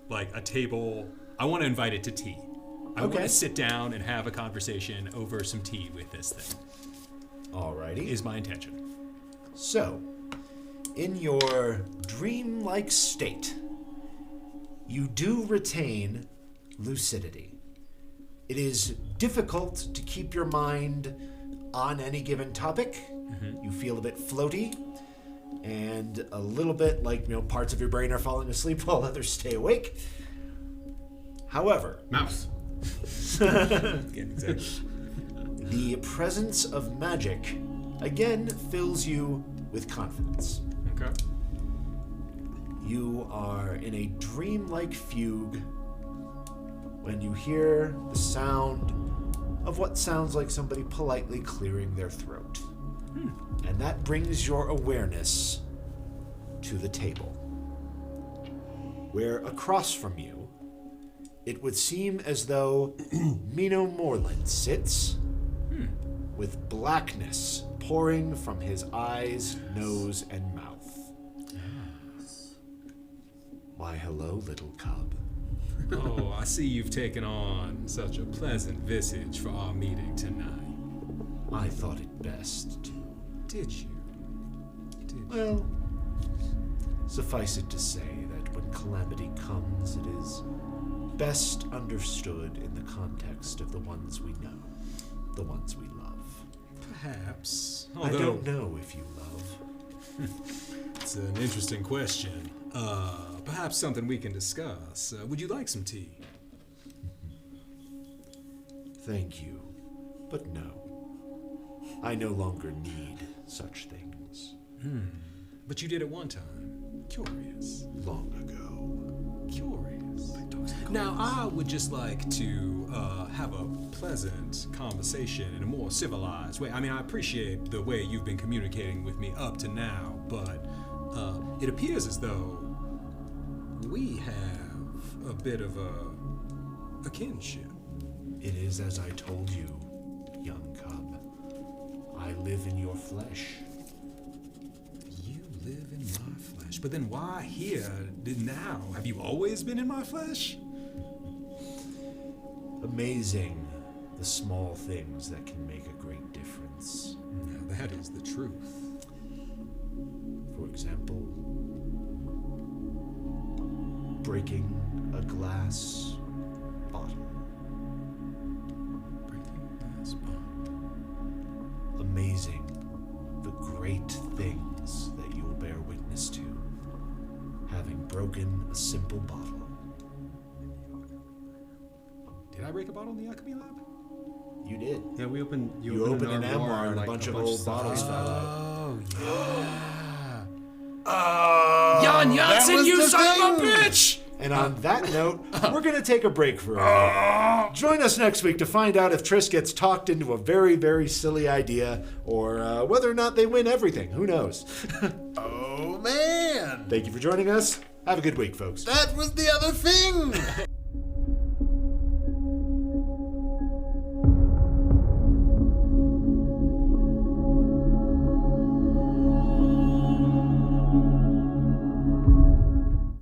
like a table. I want to invite it to tea. I want Okay. to sit down and have a conversation over some tea with this thing. alrighty. Is my intention. So, in your dream-like state, you do retain lucidity. It is difficult to keep your mind on any given topic. You feel a bit floaty, and a little bit like, parts of your brain are falling asleep while others stay awake. However, Mouse. Yeah, exactly. the presence of magic again fills you with confidence. Okay. You are in a dreamlike fugue when you hear the sound of what sounds like somebody politely clearing their throat. And that brings your awareness to the table, where across from you, it would seem as though Mino Morland sits with blackness pouring from his eyes, nose, and mouth. Why, hello, little cub. Oh, I see you've taken on such a pleasant visage for our meeting tonight. I thought it best to. Did you? Well, suffice it to say that when calamity comes, it is best understood in the context of the ones we know, the ones we love. Perhaps. I don't know if you love. It's an interesting question. Perhaps something we can discuss. Would you like some tea? Thank you, but no. I no longer need such things. But you did it one time. Curious. Long ago. Curious. Now, I would just like to have a pleasant conversation in a more civilized way. I mean, I appreciate the way you've been communicating with me up to now, but it appears as though we have a bit of a kinship. It is as I told you, young cub. I live in your flesh. You live in my flesh. But then why here now? Have you always been in my flesh? Amazing, the small things that can make a great difference. Now that is the truth. For example, breaking a glass bottle. Breaking glass bottle. Amazing, the great things that you'll bear witness to, having broken a simple bottle. Did I break a bottle in the alchemy lab? You did. Yeah, we opened. You opened an our armoire and like, a bunch of old stuff bottles fell fell out. out. Jan Jansen, was you the son of a thing! bitch! And on that note, we're going to take a break for a minute. Join us next week to find out if Triss gets talked into a very, very silly idea or whether or not they win everything. Who knows? Oh, man. Thank you for joining us. Have a good week, folks. That was the other thing.